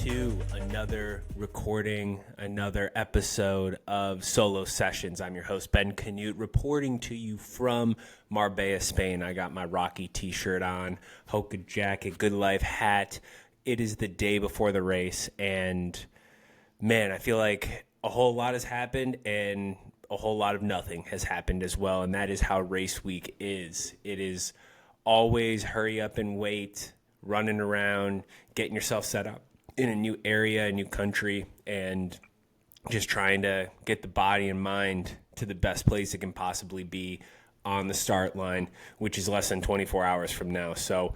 to another recording, another episode of Solo Sessions. I'm your host, Ben Canute, reporting to you from Marbella, Spain. I got my Rocky t-shirt on, Hoka jacket, Good Life hat. It is the day before the race, and man, I feel like a whole lot has happened, and a whole lot of nothing has happened as well, and that is how race week is. It is always hurry up and wait, running around, getting yourself set up in a new area, a new country, and just trying to get the body and mind to the best place it can possibly be on the start line, which is less than 24 hours from now. So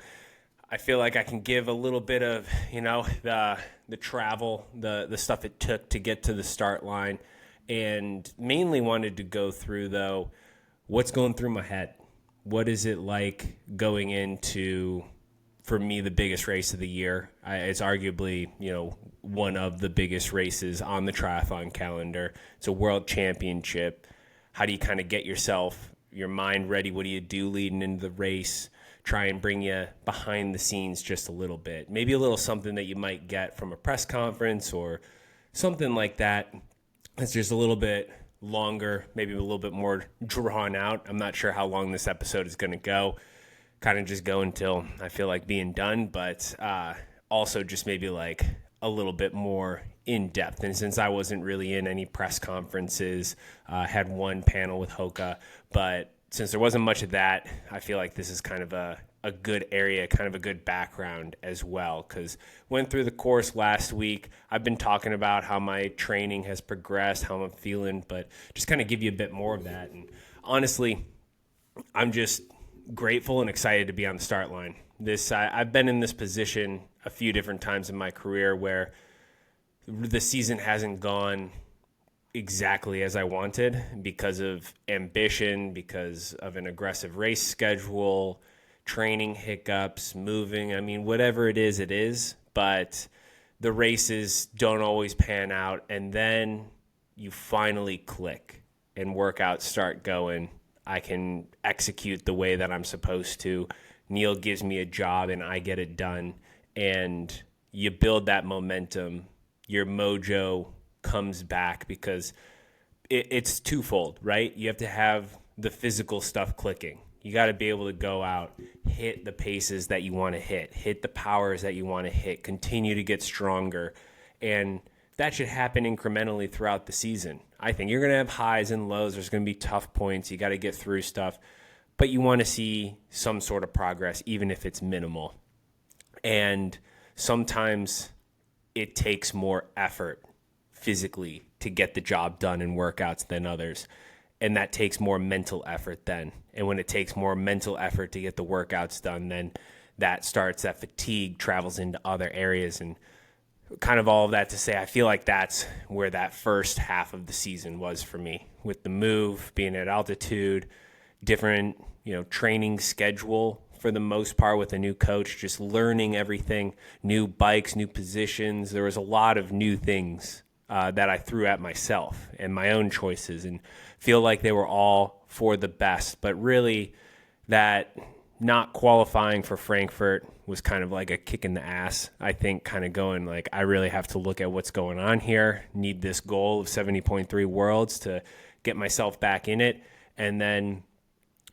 I feel like I can give a little bit of, the travel, the stuff it took to get to the start line, and mainly wanted to go through, though, what's going through my head. What is it like going into, for me, the biggest race of the year? It's arguably, one of the biggest races on the triathlon calendar. It's a world championship. How do you kind of get your mind ready? What do you do leading into the race? Try and bring you behind the scenes just a little bit. Maybe a little something that you might get from a press conference or something like that. It's just a little bit longer, maybe a little bit more drawn out. I'm not sure how long this episode is going to go. Kind of just go until I feel like being done, but also just maybe like a little bit more in depth. And since I wasn't really in any press conferences, had one panel with Hoka, but since there wasn't much of that, I feel like this is kind of a good area, kind of a good background as well, because went through the course last week. I've been talking about how my training has progressed, how I'm feeling, but just kind of give you a bit more of that. And honestly, I'm just grateful and excited to be on the start line. I've been in this position a few different times in my career where the season hasn't gone exactly as I wanted because of ambition, because of an aggressive race schedule, training hiccups, moving. I mean, whatever it is, but the races don't always pan out, and then you finally click and workouts start going. I can execute the way that I'm supposed to. Neil gives me a job and I get it done. And you build that momentum. Your mojo comes back because it's twofold, right? You have to have the physical stuff clicking. You got to be able to go out, hit the paces that you want to hit the powers that you want to hit, continue to get stronger. And that should happen incrementally throughout the season. I think you're going to have highs and lows. There's going to be tough points. You got to get through stuff. But you want to see some sort of progress, even if it's minimal. And sometimes it takes more effort physically to get the job done in workouts than others. And that takes more mental effort then. And when it takes more mental effort to get the workouts done, then that fatigue travels into other areas. And kind of all of that to say, I feel like that's where that first half of the season was for me, with the move, being at altitude, different, training schedule for the most part with a new coach, just learning everything, new bikes, new positions. There was a lot of new things that I threw at myself and my own choices, and feel like they were all for the best. But really, that not qualifying for Frankfurt was kind of like a kick in the ass. I think kind of going like, I really have to look at what's going on here, need this goal of 70.3 worlds to get myself back in it, and then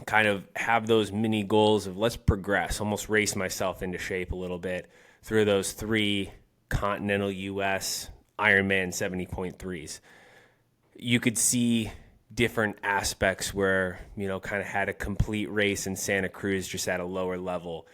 kind of have those mini goals of let's progress, almost race myself into shape a little bit through those 3 continental U.S. Ironman 70.3s. You could see different aspects where, kind of had a complete race in Santa Cruz just at a lower level.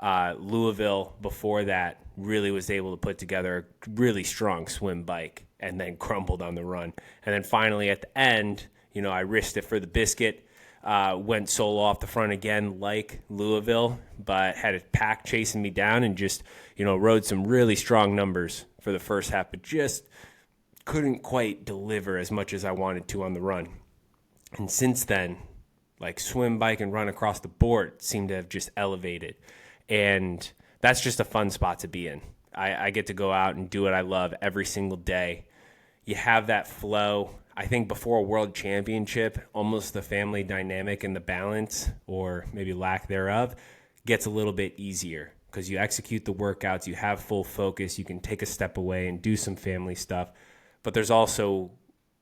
Louisville before that really was able to put together a really strong swim bike and then crumbled on the run. And then finally at the end, I risked it for the biscuit, went solo off the front again like Louisville, but had a pack chasing me down and just, rode some really strong numbers for the first half, but just couldn't quite deliver as much as I wanted to on the run. And since then, like swim, bike, and run across the board seem to have just elevated. And that's just a fun spot to be in. I get to go out and do what I love every single day. You have that flow. I think before a world championship, almost the family dynamic and the balance, or maybe lack thereof, gets a little bit easier because you execute the workouts, you have full focus, you can take a step away and do some family stuff. But there's also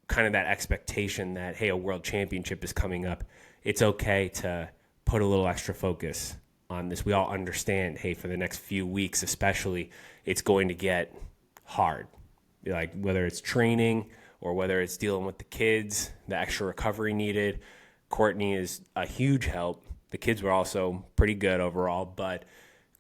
kind of that expectation that, hey, a world championship is coming up. It's okay to put a little extra focus on this. We all understand, hey, for the next few weeks especially, it's going to get hard. Like whether it's training or whether it's dealing with the kids, the extra recovery needed. Courtney is a huge help. The kids were also pretty good overall, but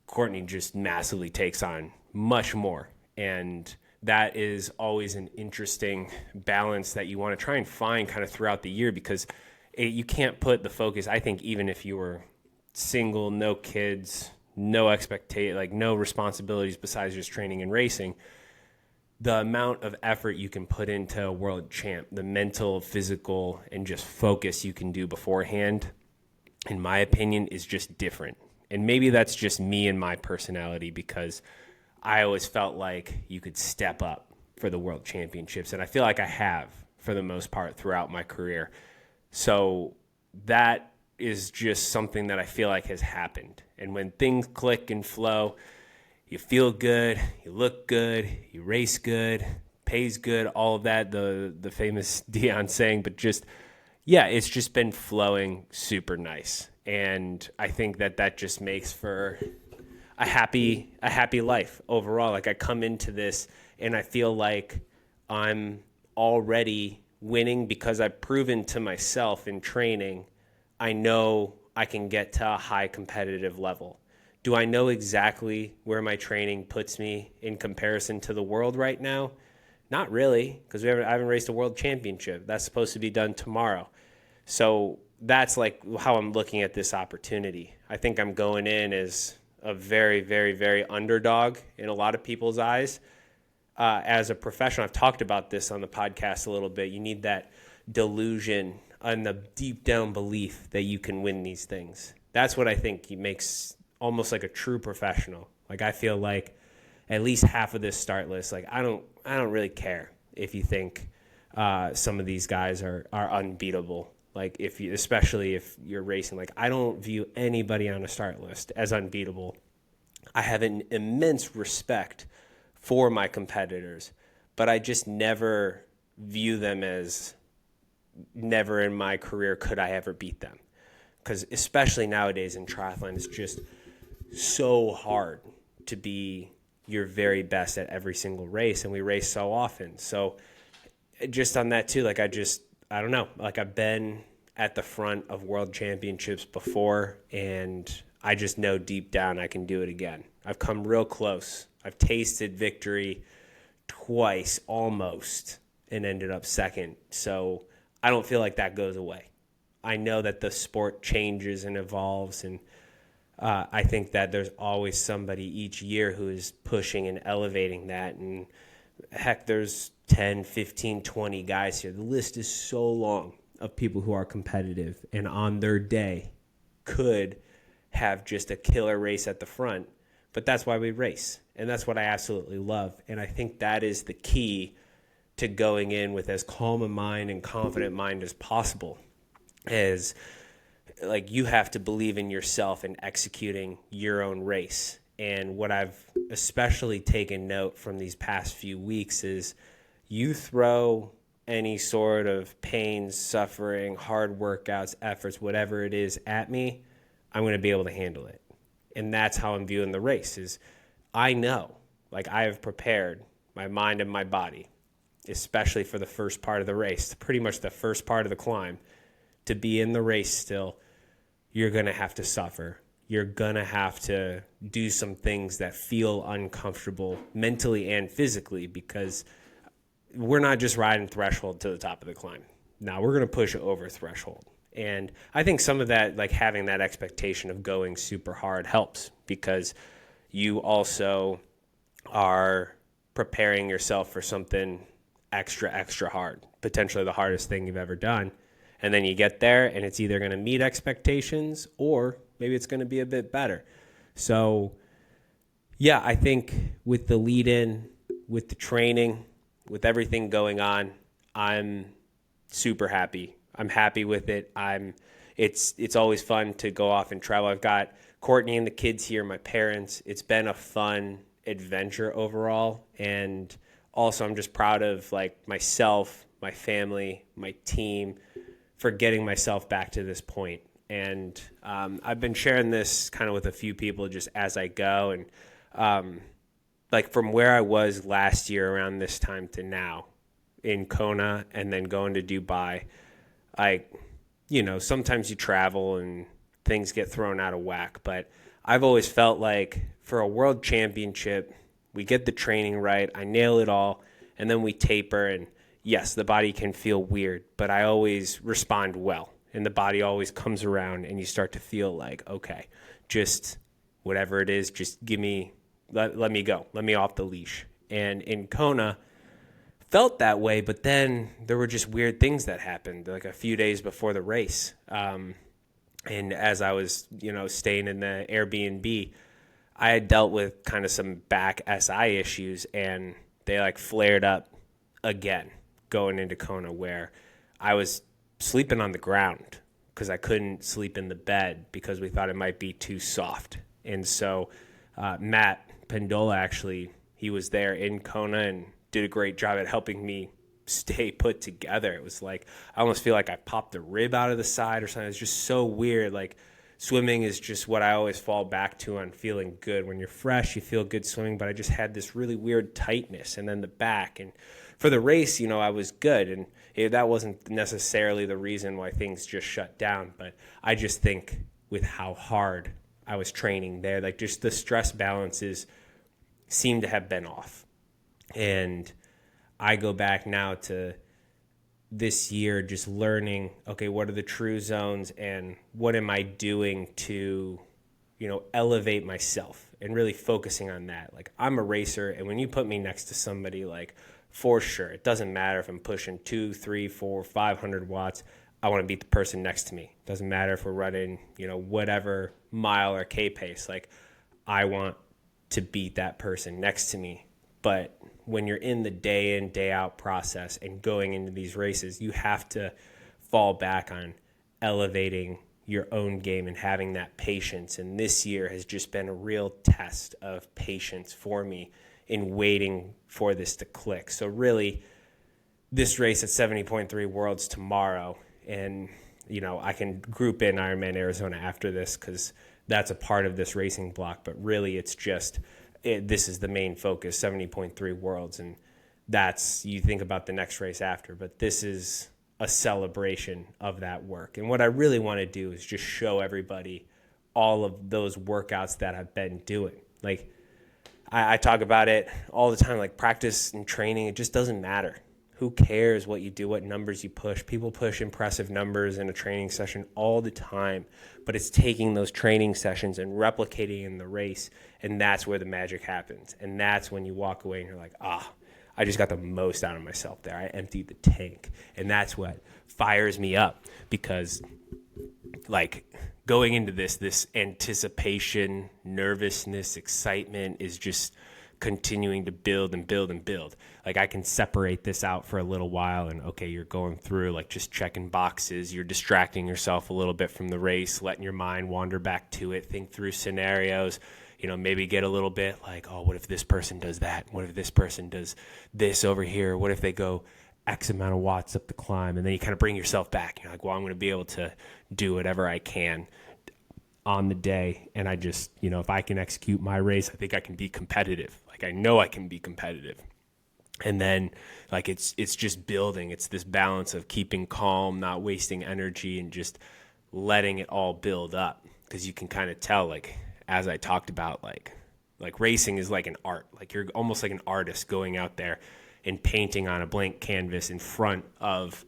Courtney just massively takes on much more. And that is always an interesting balance that you want to try and find kind of throughout the year, because you can't put the focus, I think, even if you were single, no kids, no expectation, like no responsibilities besides just training and racing, the amount of effort you can put into a world champ, the mental, physical, and just focus you can do beforehand, in my opinion, is just different. And maybe that's just me and my personality, because I always felt like you could step up for the world championships. And I feel like I have for the most part throughout my career. So that is just something that I feel like has happened. And when things click and flow, you feel good, you look good, you race good, pays good, all of that, the famous Dion saying, but just, yeah, it's just been flowing super nice. And I think that just makes for a happy life overall. Like I come into this and I feel like I'm already winning because I've proven to myself in training, I know I can get to a high competitive level. Do I know exactly where my training puts me in comparison to the world right now? Not really, because I haven't raced a world championship. That's supposed to be done tomorrow. So that's like how I'm looking at this opportunity. I think I'm going in as a very, very, very underdog in a lot of people's eyes. As a professional, I've talked about this on the podcast a little bit. You need that delusion and the deep down belief that you can win these things. That's what I think makes almost like a true professional. Like I feel like at least half of this start list, like I don't really care if you think some of these guys are unbeatable. Like especially if you're racing, like I don't view anybody on a start list as unbeatable. I have an immense respect for my competitors, but I just never view them as never in my career could I ever beat them. Because especially nowadays in triathlon, it's just so hard to be your very best at every single race, and we race so often. So just on that too, like I don't know, like I've been at the front of world championships before, and I just know deep down I can do it again. I've come real close. I've tasted victory twice almost and ended up second. So I don't feel like that goes away. I know that the sport changes and evolves, and I think that there's always somebody each year who is pushing and elevating that. And heck, there's 10, 15, 20 guys here. The list is so long of people who are competitive and on their day could have just a killer race at the front. But that's why we race, and that's what I absolutely love. And I think that is the key to going in with as calm a mind and confident mind as possible. Is like you have to believe in yourself and executing your own race. And what I've especially taken note from these past few weeks is you throw any sort of pain, suffering, hard workouts, efforts, whatever it is at me, I'm going to be able to handle it. And that's how I'm viewing the race is I know, like I have prepared my mind and my body, especially for the first part of the race, pretty much the first part of the climb, to be in the race still. You're going to have to suffer. You're going to have to do some things that feel uncomfortable mentally and physically, because we're not just riding threshold to the top of the climb. Now we're going to push over threshold. And I think some of that, like having that expectation of going super hard helps, because you also are preparing yourself for something extra hard, potentially the hardest thing you've ever done. And then you get there and it's either going to meet expectations or maybe it's going to be a bit better. So yeah, I think with the lead in, with the training, with everything going on, I'm super happy. I'm happy with it. It's always fun to go off and travel. I've got Courtney and the kids here, my parents. It's been a fun adventure overall. And also I'm just proud of like myself, my family, my team for getting myself back to this point. And I've been sharing this kind of with a few people just as I go. And like from where I was last year around this time to now in Kona and then going to Dubai, sometimes you travel and things get thrown out of whack. But I've always felt like for a world championship, we get the training right, I nail it all, and then we taper. And yes, the body can feel weird, but I always respond well. And the body always comes around and you start to feel like, okay, just whatever it is, just let me go. Let me off the leash. And in Kona, felt that way, but then there were just weird things that happened like a few days before the race. And as I was, staying in the Airbnb, I had dealt with kind of some back SI issues and they like flared up again going into Kona where I was sleeping on the ground because I couldn't sleep in the bed because we thought it might be too soft. And so Matt Pendola, actually, he was there in Kona and did a great job at helping me stay put together. It was like, I almost feel like I popped a rib out of the side or something. It's just so weird. Like swimming is just what I always fall back to on feeling good. When you're fresh, you feel good swimming, but I just had this really weird tightness and then the back. And for the race, I was good. And that wasn't necessarily the reason why things just shut down. But I just think with how hard I was training there, like just the stress balances seem to have been off. And I go back now to this year just learning, okay, what are the true zones and what am I doing to, elevate myself and really focusing on that. Like I'm a racer, and when you put me next to somebody, like for sure, it doesn't matter if I'm pushing 2, 3, 4, 500 watts. I want to beat the person next to me. Doesn't matter if we're running, whatever mile or K pace. Like I want to beat that person next to me. But when you're in the day in, day out process and going into these races, you have to fall back on elevating your own game and having that patience. And this year has just been a real test of patience for me in waiting for this to click. So really, this race at 70.3 Worlds tomorrow, and, I can group in Ironman Arizona after this because that's a part of this racing block. But really, it's just this is the main focus, 70.3 Worlds, and that's, you think about the next race after, but this is a celebration of that work. And what I really want to do is just show everybody all of those workouts that I've been doing. Like I talk about it all the time, like practice and training, it just doesn't matter. Who cares what you do, what numbers you push? People push impressive numbers in a training session all the time, but it's taking those training sessions and replicating in the race, and that's where the magic happens. And that's when you walk away and you're like, I just got the most out of myself there. I emptied the tank. And that's what fires me up because, like, going into this anticipation, nervousness, excitement is just continuing to build and build and build. Like I can separate this out for a little while and okay, you're going through like just checking boxes, you're distracting yourself a little bit from the race, letting your mind wander back to it, think through scenarios, maybe get a little bit like, oh, what if this person does that? What if this person does this over here? What if they go X amount of watts up the climb? And then you kind of bring yourself back. You're like, well, I'm going to be able to do whatever I can on the day. And I just, if I can execute my race, I think I can be competitive. Like I know I can be competitive. And then like it's just building. It's this balance of keeping calm, not wasting energy, and just letting it all build up. Because you can kind of tell, like, as I talked about, like racing is like an art. Like you're almost like an artist going out there and painting on a blank canvas in front of,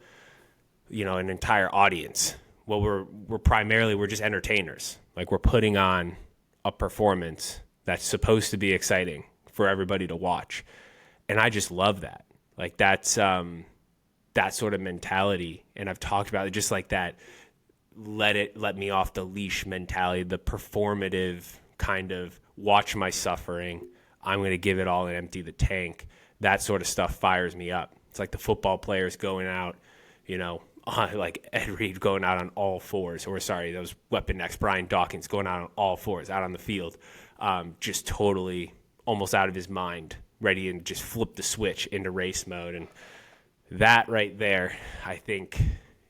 an entire audience. Well, we're just entertainers. Like we're putting on a performance that's supposed to be exciting for everybody to watch. And I just love that. Like that's that sort of mentality. And I've talked about it just like that. Let me off the leash mentality, the performative kind of watch my suffering. I'm going to give it all and empty the tank. That sort of stuff fires me up. It's like the football players going out, like Ed Reed going out on all fours, or sorry, that was Weapon X, Brian Dawkins going out on all fours out on the field, just totally almost out of his mind, ready to just flip the switch into race mode. And that right there, I think,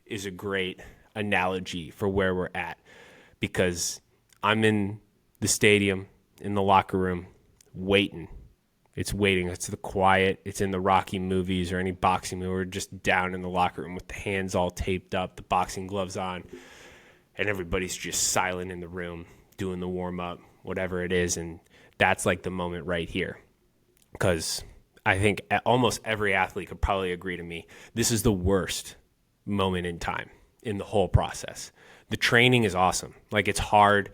is a great analogy for where we're at, because I'm in the stadium, in the locker room, waiting. It's waiting. It's the quiet. It's in the Rocky movies or any boxing movie. We're just down in the locker room with the hands all taped up, the boxing gloves on, and everybody's just silent in the room doing the warm-up, whatever it is. And that's like the moment right here, because I think almost every athlete could probably agree to me. This is the worst moment in time in the whole process. The training is awesome. Like, it's hard.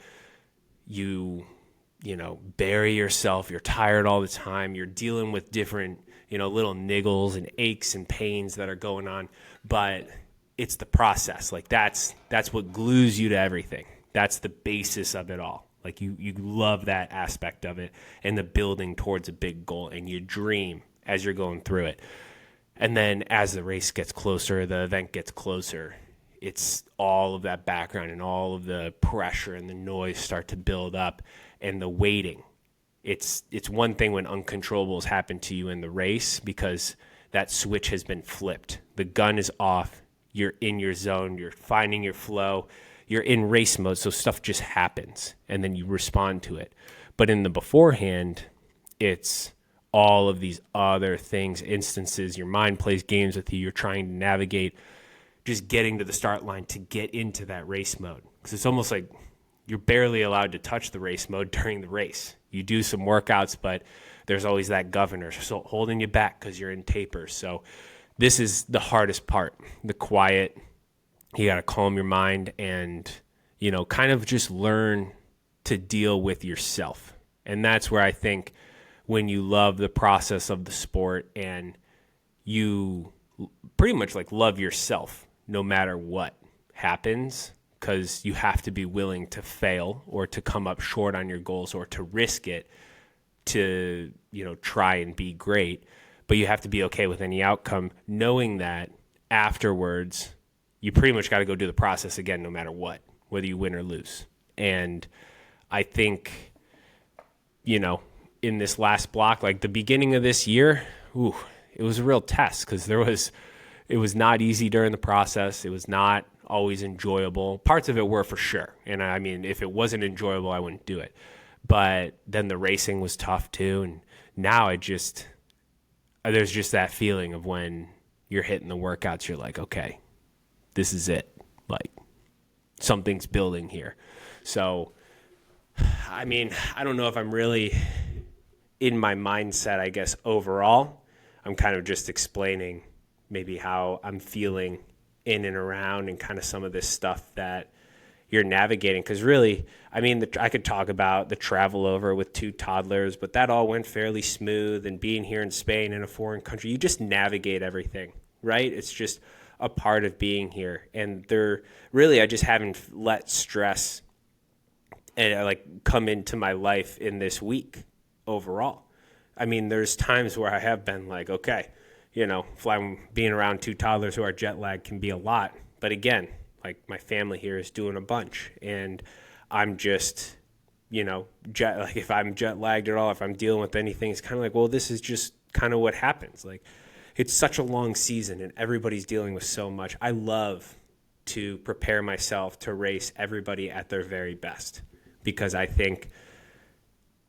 You know, bury yourself. You're tired all the time. You're dealing with different, little niggles and aches and pains that are going on. But it's the process. Like, that's what glues you to everything. That's the basis of it all. Like, you love that aspect of it and the building towards a big goal, and you dream as you're going through it. And then as the race gets closer, the event gets closer, it's all of that background and all of the pressure and the noise start to build up, and the waiting. It's one thing when uncontrollables happen to you in the race, because that switch has been flipped. The gun is off. You're in your zone. You're finding your flow. You're in race mode, so stuff just happens, and then you respond to it. But in the beforehand, it's all of these other things, instances. Your mind plays games with you. You're trying to navigate just getting to the start line to get into that race mode, because it's almost like you're barely allowed to touch the race mode during the race. You do some workouts, but there's always that governor so holding you back because you're in tapers. So this is the hardest part, the quiet. You got to calm your mind and, kind of just learn to deal with yourself. And that's where I think when you love the process of the sport and you pretty much like love yourself no matter what happens, because you have to be willing to fail or to come up short on your goals or to risk it to, try and be great. But you have to be okay with any outcome, knowing that afterwards you pretty much got to go do the process again no matter what, whether you win or lose. And I think, in this last block, like the beginning of this year, it was a real test, because it was not easy during the process. It was not always enjoyable. Parts of it were for sure. And I mean, if it wasn't enjoyable, I wouldn't do it. But then the racing was tough too. And now there's just that feeling of when you're hitting the workouts, you're like, okay, this is it. Like, something's building here. So, I mean, I don't know if I'm really in my mindset, I guess, overall. I'm kind of just explaining maybe how I'm feeling in and around and kind of some of this stuff that you're navigating. Because really, I mean, I could talk about the travel over with 2 toddlers, but that all went fairly smooth. And being here in Spain in a foreign country, you just navigate everything, right? It's just a part of being here. And I just haven't let stress come into my life in this week overall. I mean, there's times where I have been like, okay, being around 2 toddlers who are jet lagged can be a lot. But again, like, my family here is doing a bunch, and I'm just, if I'm jet lagged at all, if I'm dealing with anything, it's kind of like, well, this is just kind of what happens. Like, it's such a long season and everybody's dealing with so much. I love to prepare myself to race everybody at their very best, because I think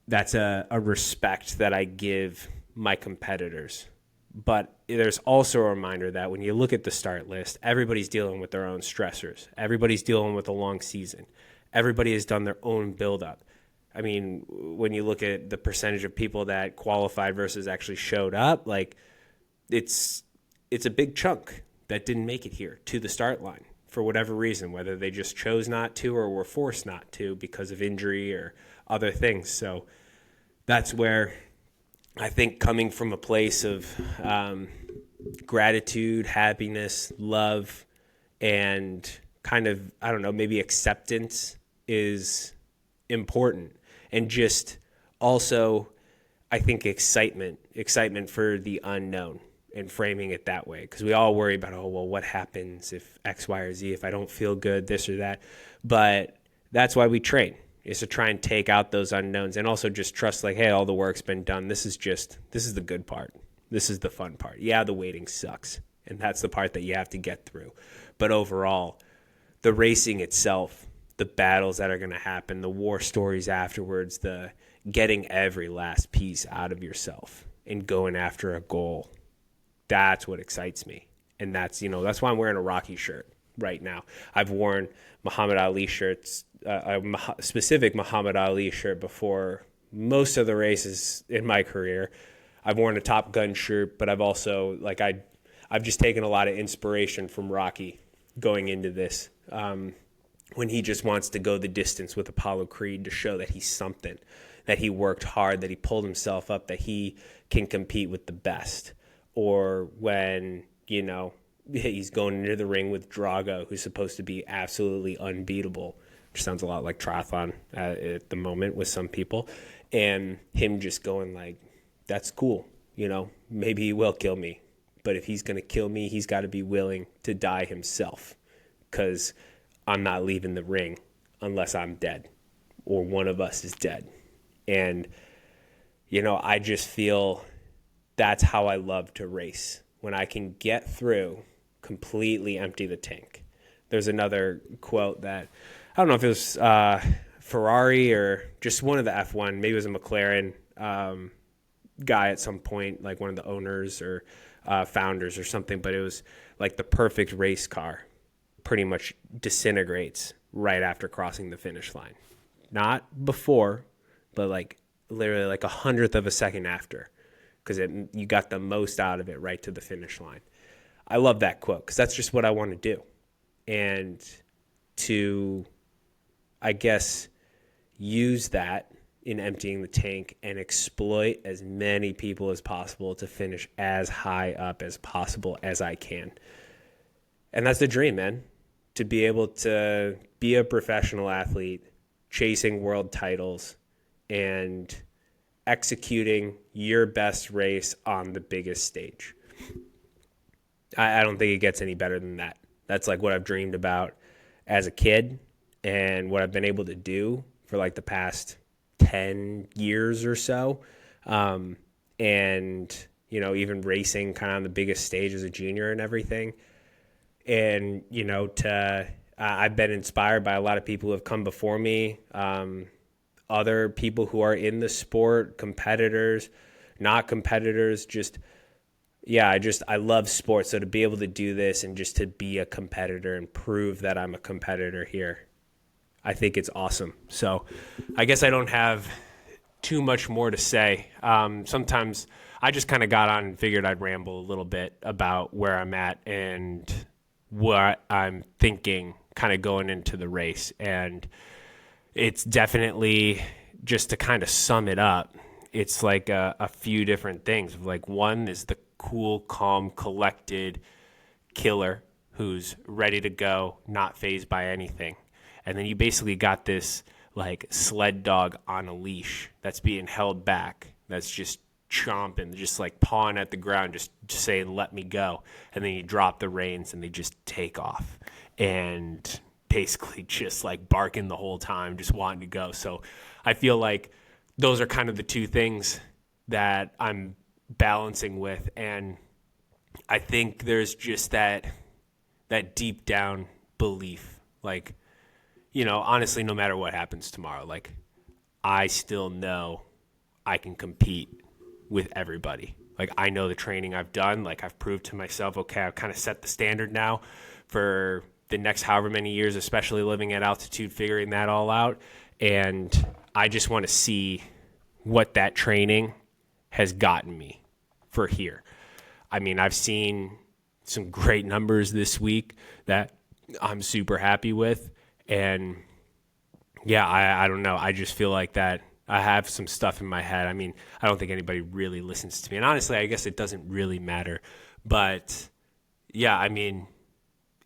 that's a respect that I give my competitors. But there's also a reminder that when you look at the start list, everybody's dealing with their own stressors. Everybody's dealing with a long season. Everybody has done their own buildup. I mean, when you look at the percentage of people that qualified versus actually showed up, like, it's a big chunk that didn't make it here to the start line for whatever reason, whether they just chose not to or were forced not to because of injury or other things. So that's where I think, coming from a place of gratitude, happiness, love, and kind of, I don't know, maybe acceptance is important. And just also, I think, excitement for the unknown. and framing it that way, because we all worry about, oh, well, what happens if X, Y, or Z, if I don't feel good, this or that. But that's why we train, is to try and take out those unknowns and also just trust, like, hey, all the work's been done. This is the good part. This is the fun part. Yeah, the waiting sucks, and that's the part that you have to get through. But overall, the racing itself, the battles that are going to happen, the war stories afterwards, the getting every last piece out of yourself and going after a goal, that's what excites me. And that's why I'm wearing a Rocky shirt right now. I've worn Muhammad Ali shirts, a specific Muhammad Ali shirt before most of the races in my career. I've worn a Top Gun shirt, but I've also, I've just taken a lot of inspiration from Rocky going into this. When he just wants to go the distance with Apollo Creed to show that he's something, that he worked hard, that he pulled himself up, that he can compete with the best. Or when, he's going into the ring with Drago, who's supposed to be absolutely unbeatable, which sounds a lot like triathlon at the moment with some people, and him just going like, that's cool, maybe he will kill me, but if he's going to kill me, he's got to be willing to die himself, because I'm not leaving the ring unless I'm dead or one of us is dead. And, I just feel that's how I love to race, when I can get through, completely empty the tank. There's another quote that, I don't know if it was Ferrari or just one of the F1, maybe it was a McLaren guy at some point, like one of the owners or founders or something, but it was like the perfect race car pretty much disintegrates right after crossing the finish line. Not before, but like literally like 100th of a second after, because you got the most out of it right to the finish line. I love that quote, because that's just what I want to do. And to, I guess, use that in emptying the tank and exploit as many people as possible to finish as high up as possible as I can. And that's the dream, man, to be able to be a professional athlete, chasing world titles, and executing your best race on the biggest stage. I don't think it gets any better than that. That's like what I've dreamed about as a kid and what I've been able to do for like the past 10 years or so. And, even racing kind of on the biggest stage as a junior and everything. And, I've been inspired by a lot of people who have come before me, other people who are in the sport, competitors, not competitors, I love sports. So to be able to do this and just to be a competitor and prove that I'm a competitor here, I think it's awesome. So I guess I don't have too much more to say. Sometimes I just kind of got on and figured I'd ramble a little bit about where I'm at and what I'm thinking kind of going into the race. And it's definitely, just to kind of sum it up, it's like a few different things. Like, one is the cool, calm, collected killer who's ready to go, not fazed by anything. And then you basically got this like sled dog on a leash that's being held back, that's just chomping, just like pawing at the ground, just saying, let me go. And then you drop the reins and they just take off and basically just like barking the whole time, just wanting to go. So I feel like those are kind of the two things that I'm balancing with. And I think there's just that deep down belief, like, honestly, no matter what happens tomorrow, like, I still know I can compete with everybody. Like, I know the training I've done, like, I've proved to myself, okay, I've kind of set the standard now for the next however many years, especially living at altitude, figuring that all out. And I just want to see what that training has gotten me for here. I mean, I've seen some great numbers this week that I'm super happy with. And yeah, I don't know. I just feel like that I have some stuff in my head. I mean, I don't think anybody really listens to me. And honestly, I guess it doesn't really matter. But yeah, I mean,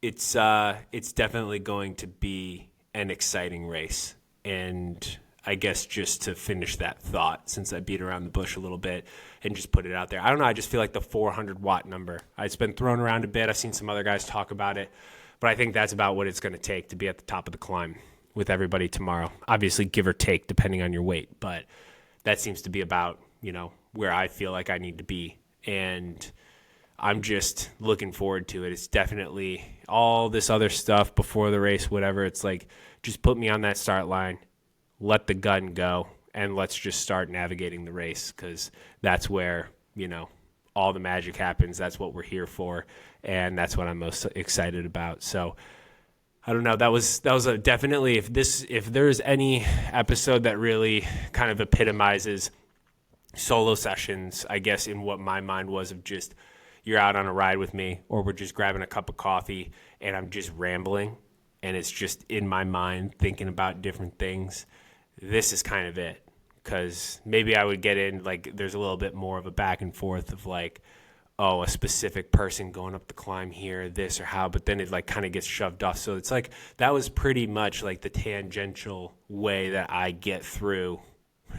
it's definitely going to be an exciting race. And I guess just to finish that thought, since I beat around the bush a little bit and just put it out there. I don't know. I just feel like the 400 watt number. It's been thrown around a bit. I've seen some other guys talk about it, but I think that's about what it's going to take to be at the top of the climb with everybody tomorrow. Obviously, give or take, depending on your weight, but that seems to be about, where I feel like I need to be. And I'm just looking forward to it. It's definitely all this other stuff before the race, whatever. It's like, just put me on that start line, let the gun go, and let's just start navigating the race, because that's where, all the magic happens. That's what we're here for, and that's what I'm most excited about. So I don't know. That was definitely, if there's any episode that really kind of epitomizes solo sessions, I guess, in what my mind was of just, you're out on a ride with me, or we're just grabbing a cup of coffee and I'm just rambling and it's just in my mind thinking about different things. This is kind of it, because maybe I would get in, like, there's a little bit more of a back and forth of like, oh, a specific person going up the climb here, this or how, but then it like kind of gets shoved off. So it's like, that was pretty much like the tangential way that I get through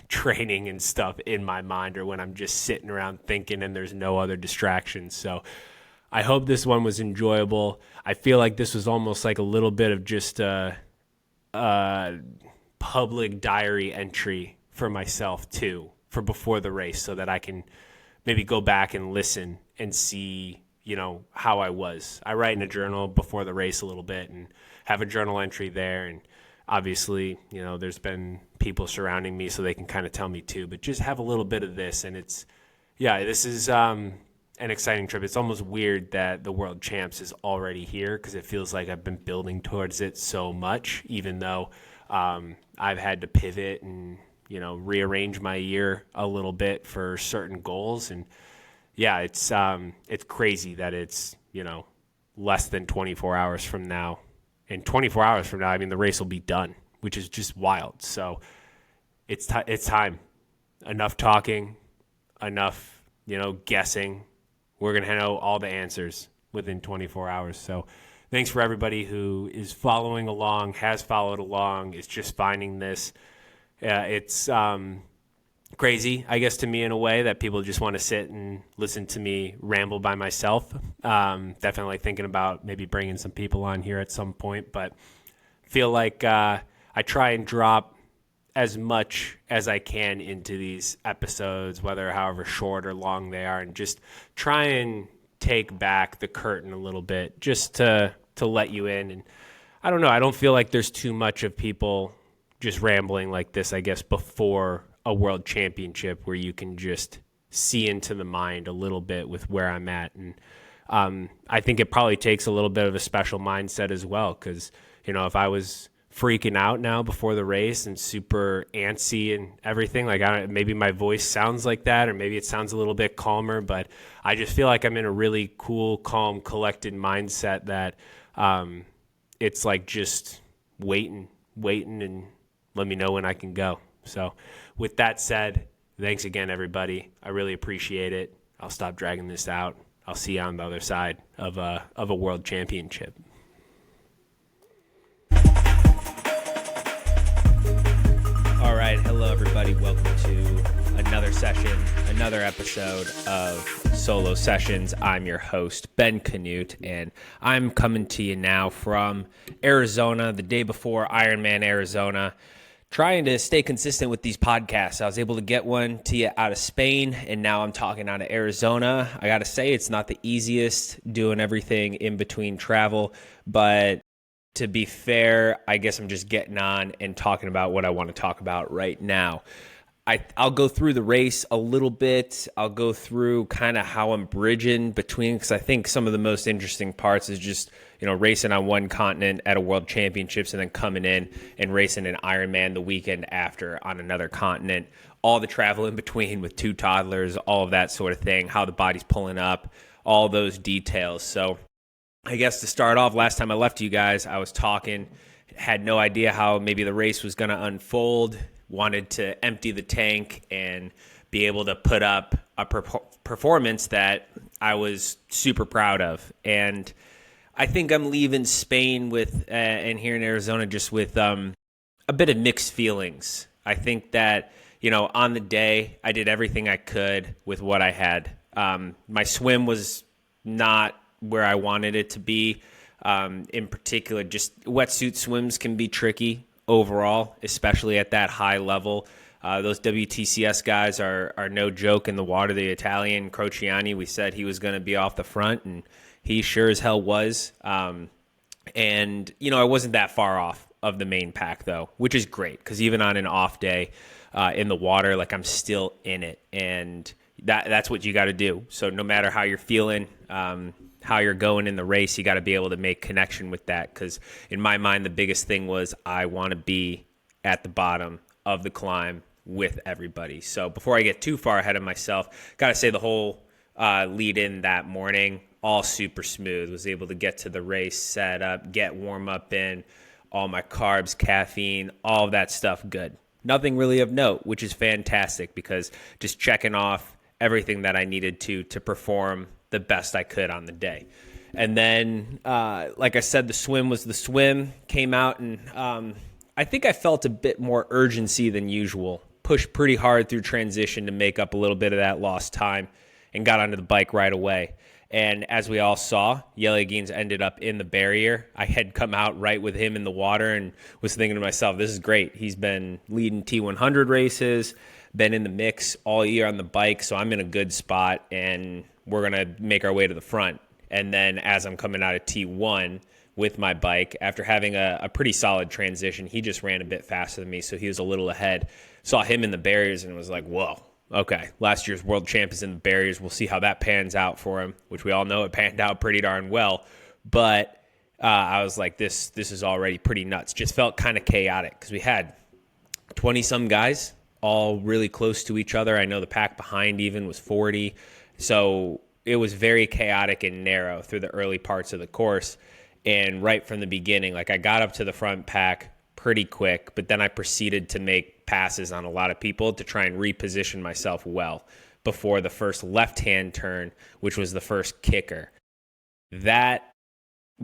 training and stuff in my mind, or when I'm just sitting around thinking and there's no other distractions. So I hope this one was enjoyable. I feel like this was almost like a little bit of just a public diary entry for myself too, for before the race, so that I can maybe go back and listen and see, how I was. I write in a journal before the race a little bit and have a journal entry there. And obviously, there's been people surrounding me so they can kind of tell me too, but just have a little bit of this. And this is an exciting trip. It's almost weird that the World Champs is already here, because it feels like I've been building towards it so much, even though I've had to pivot and, rearrange my year a little bit for certain goals. And it's crazy that it's, less than 24 hours from now. And 24 hours from now, I mean, the race will be done, which is just wild. So it's time. Enough talking, enough, guessing. We're going to know all the answers within 24 hours. So thanks for everybody who is following along, has followed along, is just finding this. It's crazy, I guess, to me in a way, that people just want to sit and listen to me ramble by myself. Definitely thinking about maybe bringing some people on here at some point, but feel like I try and drop as much as I can into these episodes, however short or long they are, and just try and take back the curtain a little bit, just to let you in. And I don't know, I don't feel like there's too much of people just rambling like this, I guess, before a world championship, where you can just see into the mind a little bit with where I'm at. And I think it probably takes a little bit of a special mindset as well, because, if I was freaking out now before the race and super antsy and everything, like, maybe my voice sounds like that, or maybe it sounds a little bit calmer, but I just feel like I'm in a really cool, calm, collected mindset that it's like just waiting and let me know when I can go. So with that said, thanks again, everybody. I really appreciate it. I'll stop dragging this out. I'll see you on the other side of a world championship. All right. Hello, everybody. Welcome to another session, another episode of Solo Sessions. I'm your host, Ben Canute, and I'm coming to you now from Arizona, the day before Ironman Arizona. Trying to stay consistent with these podcasts. I was able to get one to you out of Spain, and now I'm talking out of Arizona. I got to say, it's not the easiest doing everything in between travel, but to be fair, I guess I'm just getting on and talking about what I want to talk about right now. I'll go through the race a little bit. I'll go through kind of how I'm bridging between, because I think some of the most interesting parts is just, racing on one continent at a World Championships and then coming in and racing an Ironman the weekend after on another continent. All the travel in between with two toddlers, all of that sort of thing, how the body's pulling up, all those details. So I guess to start off, last time I left you guys, I was talking, had no idea how maybe the race was going to unfold, wanted to empty the tank and be able to put up a performance that I was super proud of. And I think I'm leaving Spain with and here in Arizona just with a bit of mixed feelings. I think that, on the day, I did everything I could with what I had. My swim was not where I wanted it to be. In particular, just wetsuit swims can be tricky overall, especially at that high level. Those WTCS guys are no joke in the water. The Italian Crociani, we said he was going to be off the front, and he sure as hell was. And, I wasn't that far off of the main pack, though, which is great because even on an off day in the water, like I'm still in it. And that's what you got to do. So no matter how you're feeling, how you're going in the race, you got to be able to make connection with that. Because in my mind, the biggest thing was I want to be at the bottom of the climb with everybody. So before I get too far ahead of myself, got to say the whole lead in that morning, all super smooth. Was able to get to the race, set up, get warm up in, all my carbs, caffeine, all of that stuff good. Nothing really of note, which is fantastic because just checking off everything that I needed to perform the best I could on the day. And then, like I said, the swim was the swim, came out, and I think I felt a bit more urgency than usual. Pushed pretty hard through transition to make up a little bit of that lost time and got onto the bike right away. And as we all saw, Yelagines ended up in the barrier. I had come out right with him in the water and was thinking to myself, this is great. He's been leading T100 races, been in the mix all year on the bike, so I'm in a good spot, and we're going to make our way to the front. And then as I'm coming out of T1 with my bike, after having a pretty solid transition, he just ran a bit faster than me, so he was a little ahead. Saw him in the barriers and was like, whoa. Okay, last year's world champ is in the barriers. We'll see how that pans out for him, which we all know it panned out pretty darn well. But I was like, this is already pretty nuts. Just felt kind of chaotic because we had 20-some guys all really close to each other. I know the pack behind even was 40. So it was very chaotic and narrow through the early parts of the course. And right from the beginning, like I got up to the front pack pretty quick, but then I proceeded to make passes on a lot of people to try and reposition myself well before the first left-hand turn, which was the first kicker. That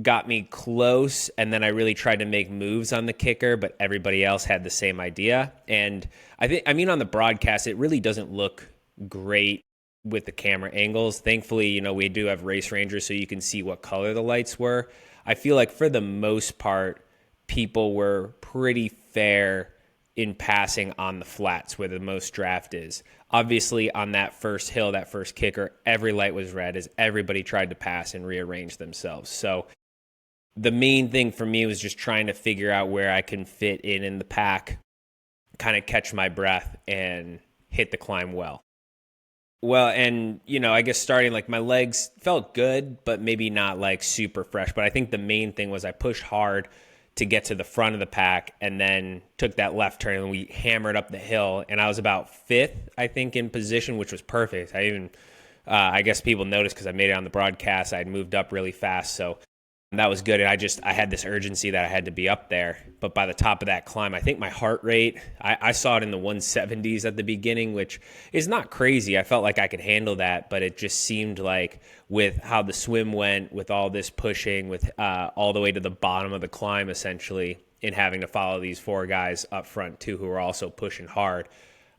got me close, and then I really tried to make moves on the kicker, but everybody else had the same idea. And I mean, on the broadcast, it really doesn't look great with the camera angles. Thankfully, we do have race rangers so you can see what color the lights were. I feel like for the most part, people were pretty fair in passing on the flats where the most draft is. Obviously, on that first hill, that first kicker, every light was red as everybody tried to pass and rearrange themselves. So the main thing for me was just trying to figure out where I can fit in the pack, kind of catch my breath and hit the climb well. Well, and, I guess starting, like, my legs felt good, but maybe not, like, super fresh. But I think the main thing was I pushed hard to get to the front of the pack and then took that left turn and we hammered up the hill. And I was about fifth, I think, in position, which was perfect. I guess people noticed because I made it on the broadcast. I had moved up really fast. So that was good. And I had this urgency that I had to be up there. But by the top of that climb, I think my heart rate, I saw it in the 170s at the beginning, which is not crazy. I felt like I could handle that, but it just seemed like with how the swim went, with all this pushing, with all the way to the bottom of the climb, essentially, and having to follow these four guys up front, too, who were also pushing hard,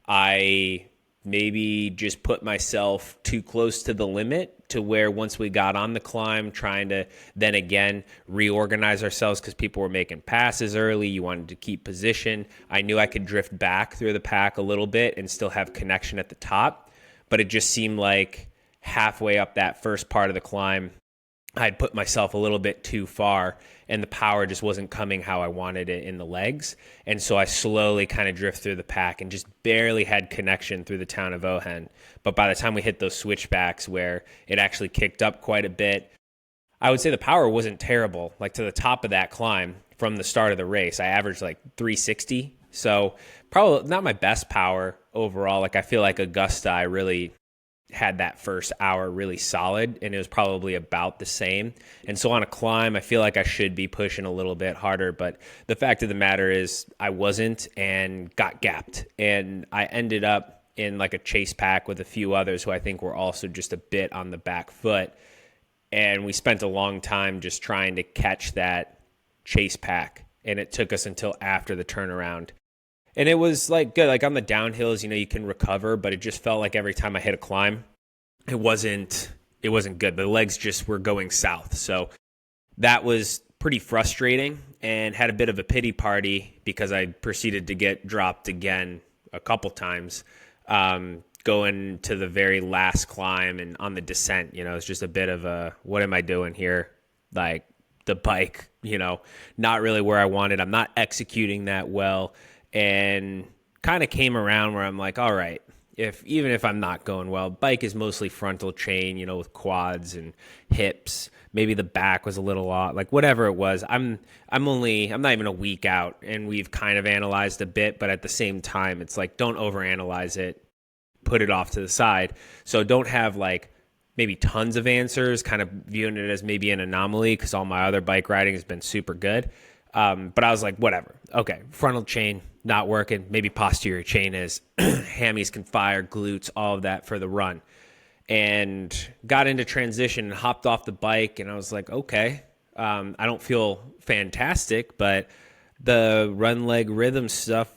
I maybe just put myself too close to the limit to where once we got on the climb, trying to then again reorganize ourselves because people were making passes early. You wanted to keep position. I knew I could drift back through the pack a little bit and still have connection at the top, but it just seemed like halfway up that first part of the climb, I'd put myself a little bit too far and the power just wasn't coming how I wanted it in the legs. And so I slowly kind of drift through the pack and just barely had connection through the town of Ohen. But by the time we hit those switchbacks where it actually kicked up quite a bit, I would say the power wasn't terrible. Like to the top of that climb from the start of the race, I averaged like 360. So probably not my best power overall. Like I feel like Augusta, I really had that first hour really solid and it was probably about the same. And so on a climb, I feel like I should be pushing a little bit harder, but the fact of the matter is I wasn't and got gapped. And I ended up in like a chase pack with a few others who I think were also just a bit on the back foot. And we spent a long time just trying to catch that chase pack. And it took us until after the turnaround. And it was like good. Like on the downhills, you can recover, but it just felt like every time I hit a climb, it wasn't good. The legs just were going south. So that was pretty frustrating and had a bit of a pity party because I proceeded to get dropped again a couple times, going to the very last climb and on the descent. It's just a bit of a, what am I doing here? Like the bike, not really where I wanted. I'm not executing that well, and kind of came around where I'm like, all right, even if I'm not going well, bike is mostly frontal chain, with quads and hips. Maybe the back was a little off, like whatever it was. I'm not even a week out, and we've kind of analyzed a bit, but at the same time, it's like, don't overanalyze it, put it off to the side. So don't have like maybe tons of answers, kind of viewing it as maybe an anomaly because all my other bike riding has been super good. But I was like, whatever. Okay, frontal chain not working. Maybe posterior chain is. Hammies can fire, glutes, all of that for the run. And got into transition and hopped off the bike, and I was like, okay, I don't feel fantastic, but the run leg rhythm stuff,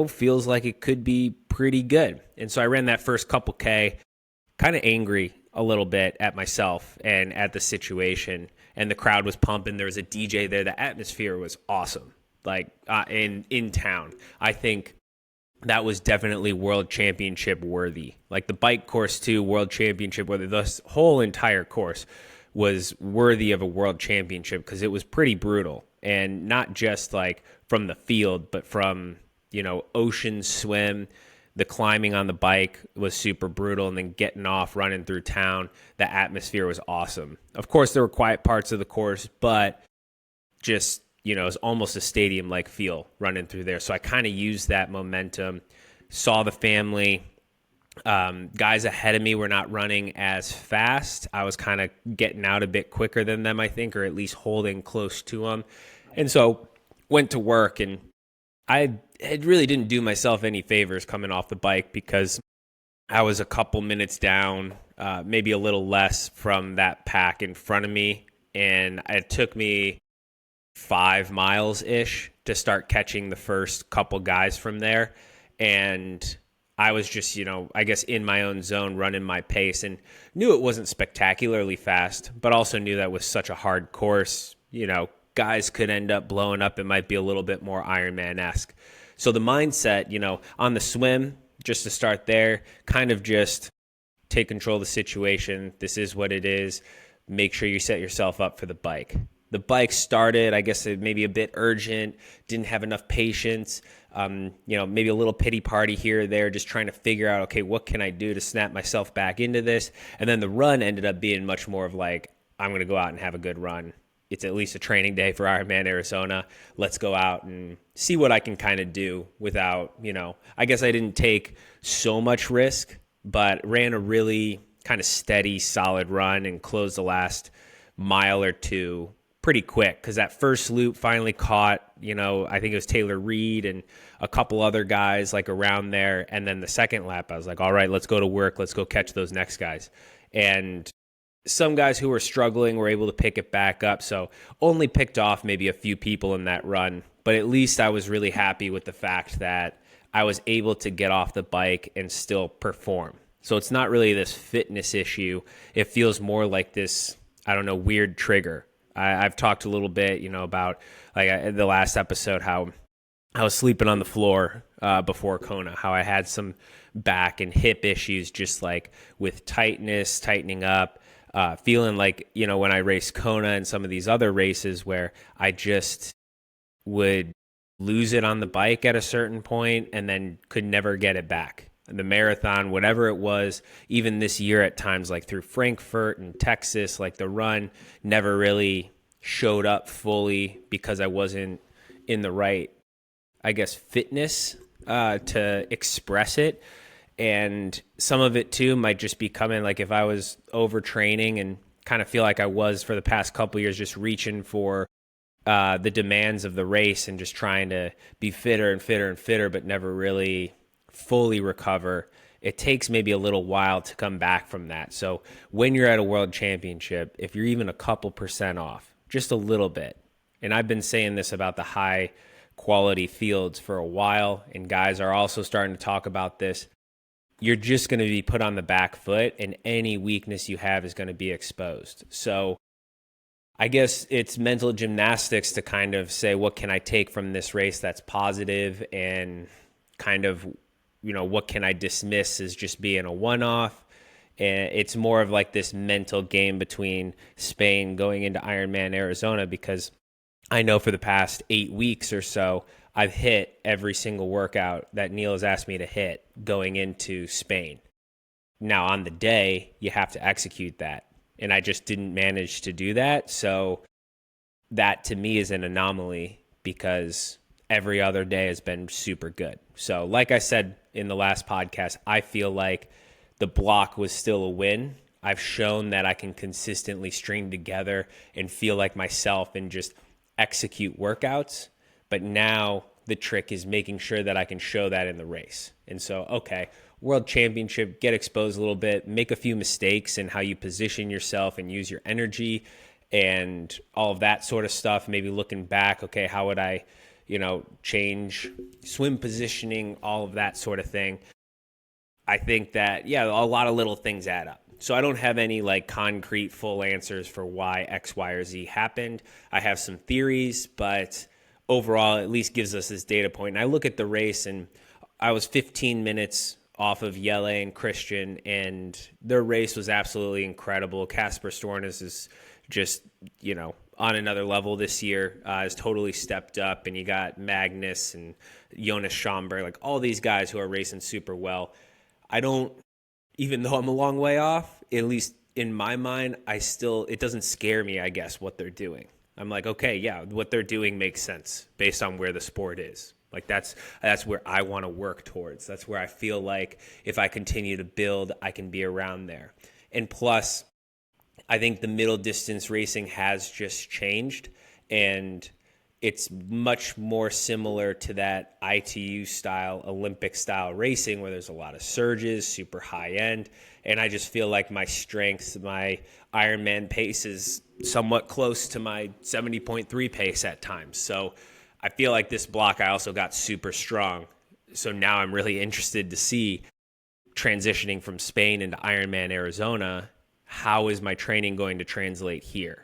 feels like it could be pretty good. And so I ran that first couple K, kind of angry a little bit at myself and at the situation. And the crowd was pumping. There was a DJ there. The atmosphere was awesome. Like in town, I think that was definitely world championship worthy. Like the bike course too, world championship worthy. The whole entire course was worthy of a world championship because it was pretty brutal, and not just like from the field, but from ocean swim. The climbing on the bike was super brutal, and then getting off, running through town, the atmosphere was awesome. Of course, there were quiet parts of the course, but just, it was almost a stadium-like feel running through there. So I kind of used that momentum, saw the family. Guys ahead of me were not running as fast. I was kind of getting out a bit quicker than them, I think, or at least holding close to them. And so went to work, and it really didn't do myself any favors coming off the bike because I was a couple minutes down, maybe a little less from that pack in front of me. And it took me 5 miles-ish to start catching the first couple guys from there. And I was just, I guess in my own zone, running my pace, and knew it wasn't spectacularly fast, but also knew that was such a hard course. Guys could end up blowing up. It might be a little bit more Ironman-esque. So the mindset, on the swim, just to start there, kind of just take control of the situation. This is what it is. Make sure you set yourself up for the bike. The bike started, I guess, maybe a bit urgent, didn't have enough patience, maybe a little pity party here or there, just trying to figure out, okay, what can I do to snap myself back into this? And then the run ended up being much more of like, I'm going to go out and have a good run. It's at least a training day for Ironman Arizona. Let's go out and see what I can kind of do without, I guess I didn't take so much risk, but ran a really kind of steady, solid run and closed the last mile or two pretty quick because that first loop finally caught, I think it was Taylor Reed and a couple other guys like around there. And then the second lap, I was like, all right, let's go to work. Let's go catch those next guys. And some guys who were struggling were able to pick it back up. So only picked off maybe a few people in that run, but at least I was really happy with the fact that I was able to get off the bike and still perform. So it's not really this fitness issue. It feels more like this, weird trigger. I've talked a little bit, about like the last episode, how I was sleeping on the floor before Kona, how I had some back and hip issues, just like with tightening up, feeling like, when I raced Kona and some of these other races where I just would lose it on the bike at a certain point and then could never get it back. The marathon, whatever it was, even this year at times, like through Frankfurt and Texas, like the run never really showed up fully because I wasn't in the right, I guess, fitness to express it. And some of it too might just be coming, like if I was overtraining and kind of feel like I was for the past couple of years, just reaching for the demands of the race and just trying to be fitter and fitter and fitter, but never really fully recover. It takes maybe a little while to come back from that. So when you're at a world championship, if you're even a couple % off, just a little bit, and I've been saying this about the high quality fields for a while, and guys are also starting to talk about this. You're just going to be put on the back foot, and any weakness you have is going to be exposed. So I guess it's mental gymnastics to kind of say, what can I take from this race that's positive, and kind of, what can I dismiss as just being a one-off? And it's more of like this mental game between Spain going into Ironman Arizona, because I know for the past 8 weeks or so, I've hit every single workout that Neil has asked me to hit going into Spain. Now, on the day, you have to execute that. And I just didn't manage to do that. So that to me is an anomaly, because every other day has been super good. So like I said in the last podcast, I feel like the block was still a win. I've shown that I can consistently string together and feel like myself and just execute workouts. But now the trick is making sure that I can show that in the race. And so, okay, World Championship, get exposed a little bit, make a few mistakes in how you position yourself and use your energy and all of that sort of stuff. Maybe looking back, okay, how would I, change swim positioning, all of that sort of thing. I think that, a lot of little things add up. So I don't have any like concrete full answers for why X, Y, or Z happened. I have some theories, but overall, it at least gives us this data point. And I look at the race, and I was 15 minutes off of Yele and Christian, and their race was absolutely incredible. Casper Stornes is just, on another level this year, has totally stepped up. And you got Magnus and Jonas Schomburg, like all these guys who are racing super well. Even though I'm a long way off, at least in my mind, it doesn't scare me, I guess, what they're doing. I'm like, okay, yeah, what they're doing makes sense based on where the sport is. Like that's where I want to work towards. That's where I feel like if I continue to build, I can be around there. And plus, I think the middle distance racing has just changed, and it's much more similar to that ITU style, Olympic style racing where there's a lot of surges, super high end. And I just feel like my strengths, my Ironman pace is somewhat close to my 70.3 pace at times. So I feel like this block, I also got super strong. So now I'm really interested to see, transitioning from Spain into Ironman Arizona, how is my training going to translate here?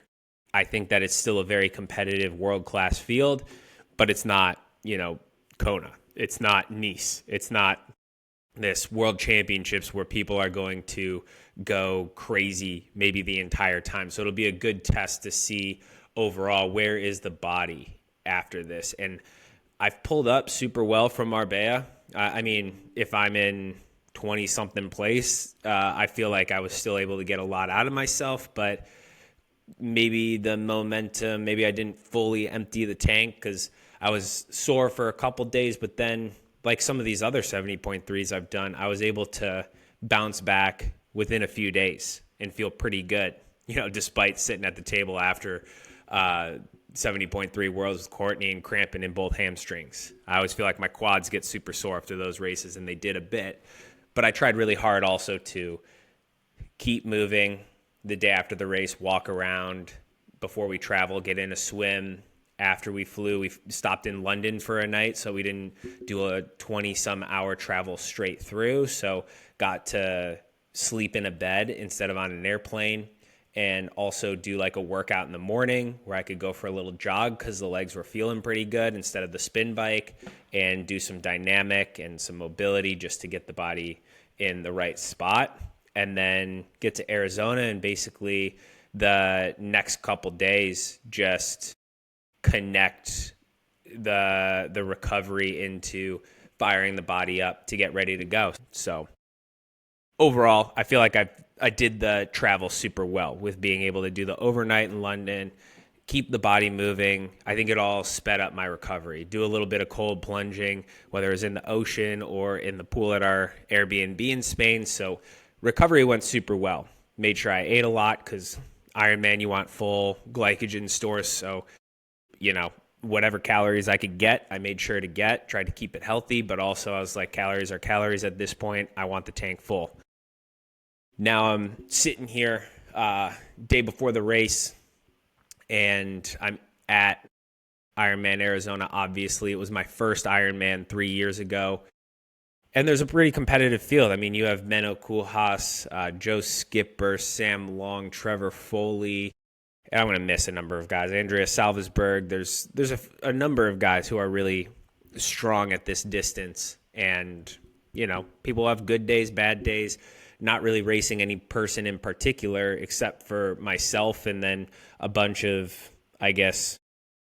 I think that it's still a very competitive world-class field, but it's not, Kona. It's not Nice. It's not this World Championships where people are going to go crazy maybe the entire time. So it'll be a good test to see overall where is the body after this. And I've pulled up super well from Marbella. If I'm in 20-something place, I feel like I was still able to get a lot out of myself, but maybe the momentum, maybe I didn't fully empty the tank because I was sore for a couple days, but then like some of these other 70.3s I've done, I was able to bounce back within a few days and feel pretty good, despite sitting at the table after 70.3 Worlds with Courtney and cramping in both hamstrings. I always feel like my quads get super sore after those races, and they did a bit, but I tried really hard also to keep moving. The day after the race, walk around before we travel, get in a swim. After we flew, we stopped in London for a night, so we didn't do a 20-some hour travel straight through. So got to sleep in a bed instead of on an airplane, and also do like a workout in the morning where I could go for a little jog because the legs were feeling pretty good instead of the spin bike, and do some dynamic and some mobility just to get the body in the right spot. And then get to Arizona, and basically the next couple days just connect the recovery into firing the body up to get ready to go. So overall, I feel like I did the travel super well with being able to do the overnight in London, keep the body moving. I think it all sped up my recovery. Do a little bit of cold plunging, whether it was in the ocean or in the pool at our Airbnb in Spain. So recovery went super well. Made sure I ate a lot because Ironman, you want full glycogen stores. So, whatever calories I could get, I made sure to get. Tried to keep it healthy, but also I was like, calories are calories at this point. I want the tank full. Now I'm sitting here day before the race, and I'm at Ironman Arizona. Obviously, it was my first Ironman 3 years ago. And there's a pretty competitive field. I mean, you have Menno Koolhaas, Joe Skipper, Sam Long, Trevor Foley. And I'm going to miss a number of guys. Andrea Salvesberg. There's a number of guys who are really strong at this distance. And, people have good days, bad days. Not really racing any person in particular except for myself and then a bunch of, I guess,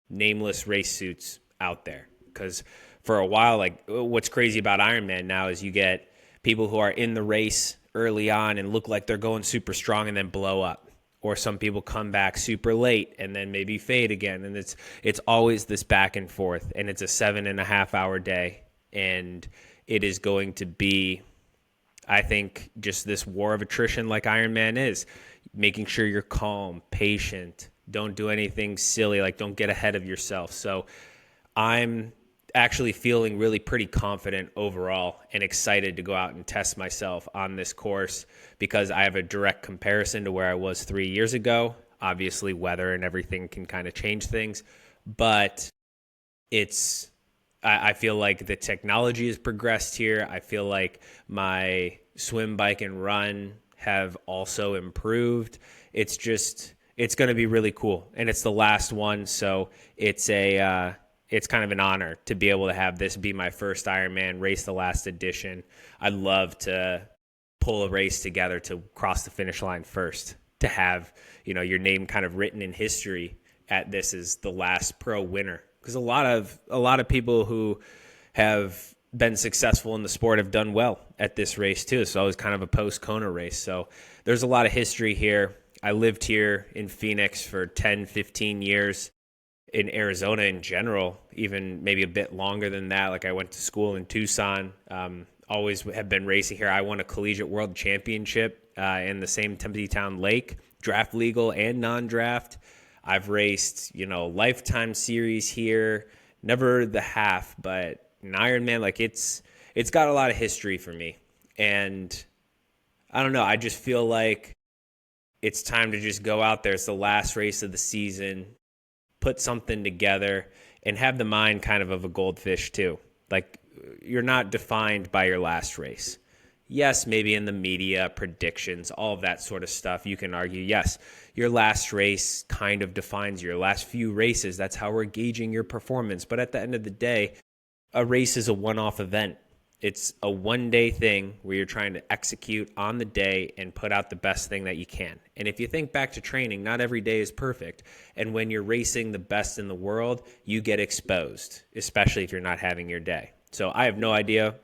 nameless race suits out there. Because for a while, like, what's crazy about Ironman now is you get people who are in the race early on and look like they're going super strong and then blow up. Or some people come back super late and then maybe fade again. And it's always this back and forth. And it's a 7.5 hour day. And it is going to be, I think, just this war of attrition like Ironman is. Making sure you're calm, patient, don't do anything silly, like don't get ahead of yourself. So I'm actually feeling really pretty confident overall and excited to go out and test myself on this course because I have a direct comparison to where I was 3 years ago. Obviously, weather and everything can kind of change things, but I feel like the technology has progressed here. I feel like my swim, bike, and run have also improved. It's going to be really cool. And it's the last one, so it's kind of an honor to be able to have this be my first Ironman, race the last edition. I'd love to pull a race together to cross the finish line first, to have, your name kind of written in history at this as the last pro winner. Because a lot of people who have been successful in the sport have done well at this race too. So it was kind of a post-Kona race. So there's a lot of history here. I lived here in Phoenix for 10, 15 years. In Arizona in general, even maybe a bit longer than that. Like I went to school in Tucson, always have been racing here. I won a collegiate world championship in the same Tempe Town Lake, draft legal and non-draft. I've raced, lifetime series here, never the half, but an Ironman, like it's got a lot of history for me. And I don't know, I just feel like it's time to just go out there. It's the last race of the season, put something together, and have the mind kind of a goldfish too. Like, you're not defined by your last race. Yes, maybe in the media, predictions, all of that sort of stuff, you can argue, yes, your last race kind of defines your last few races. That's how we're gauging your performance. But at the end of the day, a race is a one-off event. It's a one-day thing where you're trying to execute on the day and put out the best thing that you can. And if you think back to training, not every day is perfect. And when you're racing the best in the world, you get exposed, especially if you're not having your day. So I have no idea,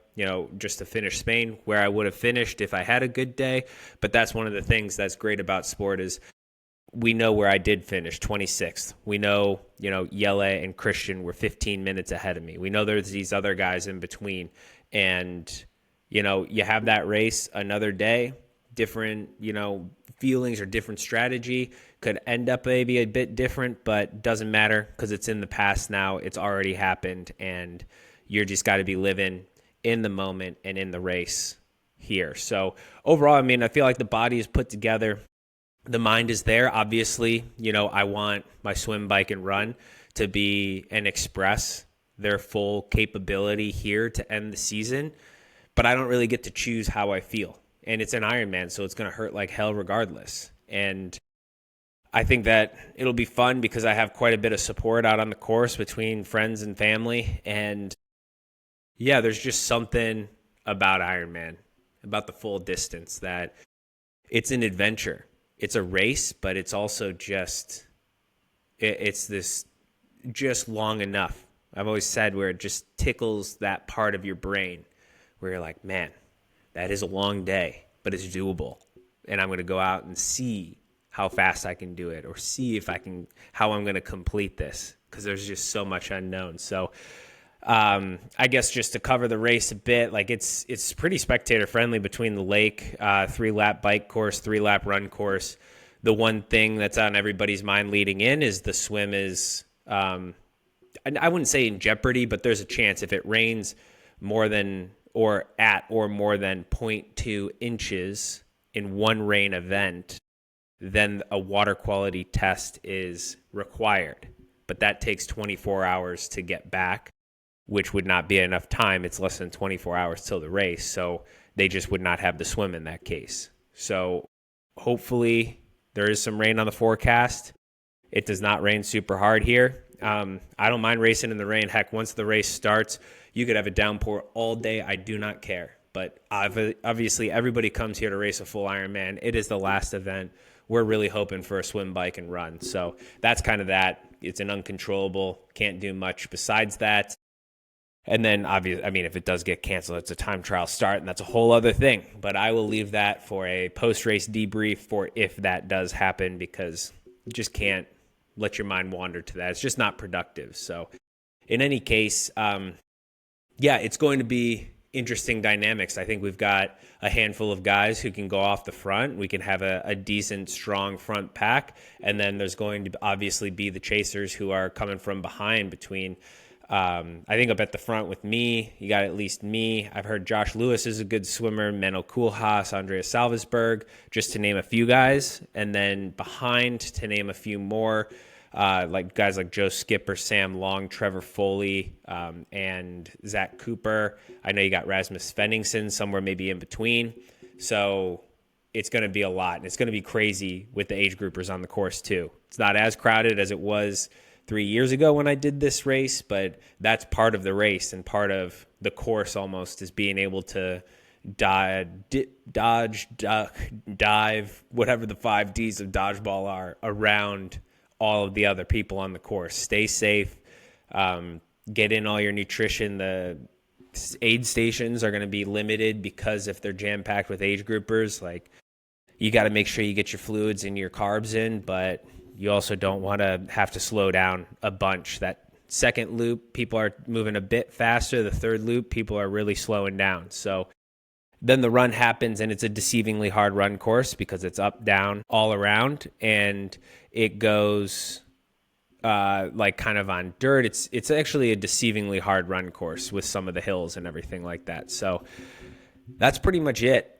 just to finish Spain, where I would have finished if I had a good day. But that's one of the things that's great about sport is we know where I did finish, 26th. We know, Yele and Christian were 15 minutes ahead of me. We know there's these other guys in between. And, you have that race another day, different, feelings or different strategy could end up maybe a bit different, but doesn't matter because it's in the past now. It's already happened, and you're just got to be living in the moment and in the race here. So overall, I feel like the body is put together. The mind is there. Obviously, I want my swim, bike, and run to be and express their full capability here to end the season, but I don't really get to choose how I feel. And it's an Ironman, so it's going to hurt like hell regardless. And I think that it'll be fun because I have quite a bit of support out on the course between friends and family. And yeah, there's just something about Ironman, about the full distance, that it's an adventure. It's a race, but it's also it's this just long enough. I've always said where it just tickles that part of your brain where you're like, man, that is a long day, but it's doable. And I'm going to go out and see how fast I can do it, or see how I'm going to complete this, because there's just so much unknown. So I guess just to cover the race a bit, like it's pretty spectator friendly between the lake, 3-lap bike course, 3-lap run course. The one thing that's on everybody's mind leading in is the swim is, I wouldn't say in jeopardy, but there's a chance if it rains more than or more than 0.2 inches in one rain event, then a water quality test is required. but that takes 24 hours to get back, which would not be enough time. It's less than 24 hours till the race, so they just would not have the swim in that case. So hopefully there is some rain on the forecast. It does not rain super hard here. I don't mind racing in the rain. Heck, once the race starts, you could have a downpour all day. I do not care. But obviously, everybody comes here to race a full Ironman. It is the last event. We're really hoping for a swim, bike, and run. So that's kind of that. It's an uncontrollable. Can't do much besides that. And then, obviously, I mean, if it does get canceled, it's a time trial start, and that's a whole other thing. But I will leave that for a post-race debrief for if that does happen, because you just can't let your mind wander to that. It's just not productive. So in any case, it's going to be interesting dynamics. I think we've got a handful of guys who can go off the front. We can have a decent, strong front pack. And then there's going to obviously be the chasers who are coming from behind between, I think up at the front with me, you got at least me. I've heard Josh Lewis is a good swimmer, Menno Koolhaas, Andreas Salvesberg, just to name a few guys. And then behind, to name a few more, like guys like Joe Skipper, Sam Long, Trevor Foley, and Zach Cooper. I know you got Rasmus Svenningsson somewhere maybe in between. So it's going to be a lot, and it's going to be crazy with the age groupers on the course too. It's not as crowded as it was 3 years ago when I did this race, but that's part of the race and part of the course almost, is being able to dodge, duck, dive, whatever the 5 Ds of dodgeball are, around all of the other people on the course. Stay safe, get in all your nutrition. The aid stations are going to be limited because if they're jam-packed with age groupers, like, you got to make sure you get your fluids and your carbs in, but you also don't want to have to slow down a bunch. That second loop, people are moving a bit faster. The third loop, people are really slowing down. So then the run happens, and it's a deceivingly hard run course because it's up, down, all around, and it goes like kind of on dirt. It's actually a deceivingly hard run course with some of the hills and everything like that. So that's pretty much it.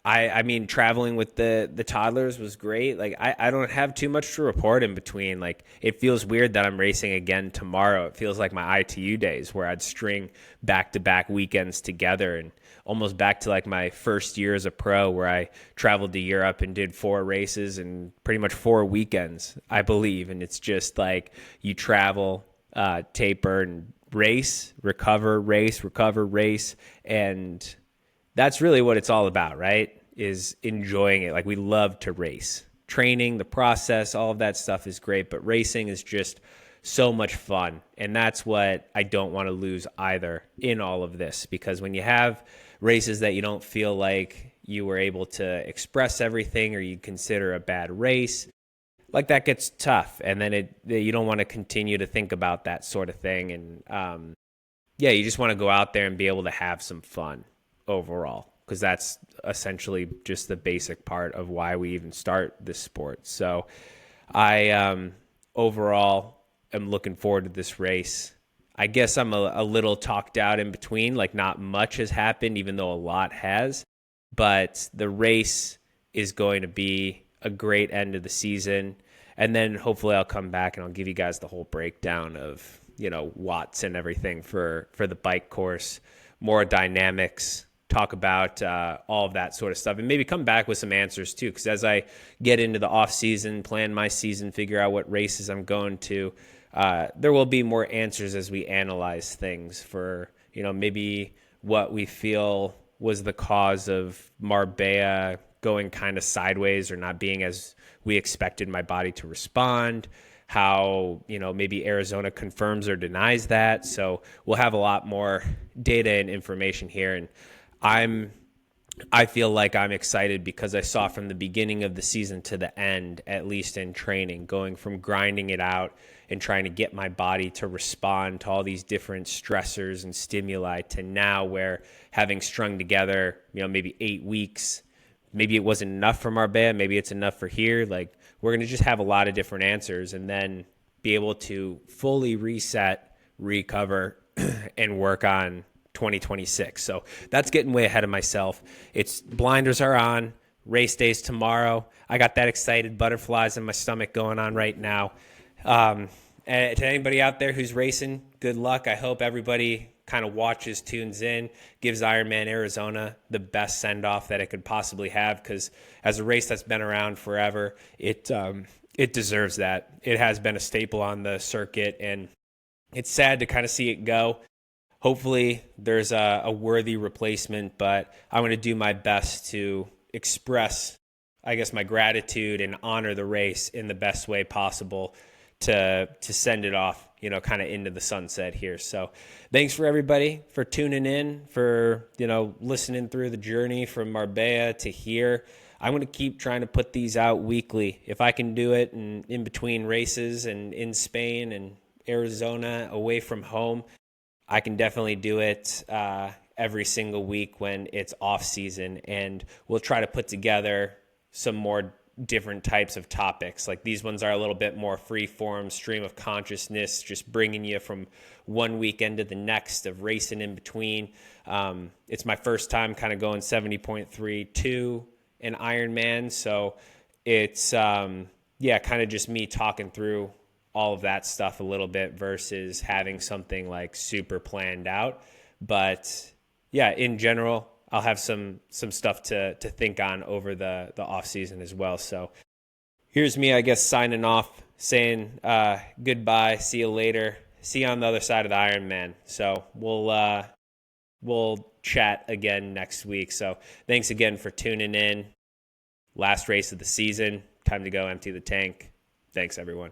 I mean, traveling with the toddlers was great. Like, I don't have too much to report in between. Like, it feels weird that I'm racing again tomorrow. It feels like my ITU days where I'd string back-to-back weekends together, and almost back to like my first year as a pro where I traveled to Europe and did 4 races and pretty much 4 weekends, I believe. And it's just like you travel, taper, and race, recover, race, and that's really what it's all about, right? Is enjoying it. Like, we love to race. Training, the process, all of that stuff is great, but racing is just so much fun. And that's what I don't want to lose either in all of this, because when you have races that you don't feel like you were able to express everything, or you consider a bad race, like, that gets tough. And then you don't want to continue to think about that sort of thing. And you just want to go out there and be able to have some fun overall, because that's essentially just the basic part of why we even start this sport. So I overall am looking forward to this race. I guess I'm a little talked out in between, like, not much has happened, even though a lot has, but the race is going to be a great end of the season. And then hopefully I'll come back and I'll give you guys the whole breakdown of, watts and everything for the bike course, more dynamics, talk about all of that sort of stuff, and maybe come back with some answers too, because as I get into the off season, plan my season, figure out what races I'm going to, there will be more answers as we analyze things for, maybe what we feel was the cause of Marbella going kind of sideways or not being as we expected my body to respond, how, maybe Arizona confirms or denies that. So we'll have a lot more data and information here. And I feel like I'm excited because I saw from the beginning of the season to the end, at least in training, going from grinding it out and trying to get my body to respond to all these different stressors and stimuli, to now where, having strung together, maybe 8 weeks, maybe it wasn't enough for Marbella, maybe it's enough for here. Like, we're going to just have a lot of different answers, and then be able to fully reset, recover, and work on 2026. So that's getting way ahead of myself. It's blinders are on, race days tomorrow. I got that excited butterflies in my stomach going on right now. And to anybody out there who's racing, good luck. I hope everybody kind of watches, tunes in, gives Ironman Arizona the best send-off that it could possibly have, because as a race that's been around forever, it deserves that. It has been a staple on the circuit, and it's sad to kind of see it go. Hopefully there's a worthy replacement, but I'm going to do my best to express, I guess, my gratitude and honor the race in the best way possible to send it off, kind of into the sunset here. So thanks for everybody for tuning in, for, listening through the journey from Marbella to here. I'm going to keep trying to put these out weekly. If I can do it in between races and in Spain and Arizona away from home, I can definitely do it every single week when it's off season. And we'll try to put together some more different types of topics. Like these ones are a little bit more free form, stream of consciousness, just bringing you from one weekend to the next of racing in between. It's my first time kind of going 70.32 an Ironman. So it's, kind of just me talking through all of that stuff a little bit versus having something like super planned out. But yeah, in general, I'll have some stuff to think on over the off season as well. So here's me, I guess, signing off, saying goodbye, see you later, see you on the other side of the Ironman. So we'll chat again next week. So thanks again for tuning in. Last race of the season, time to go empty the tank. Thanks, everyone.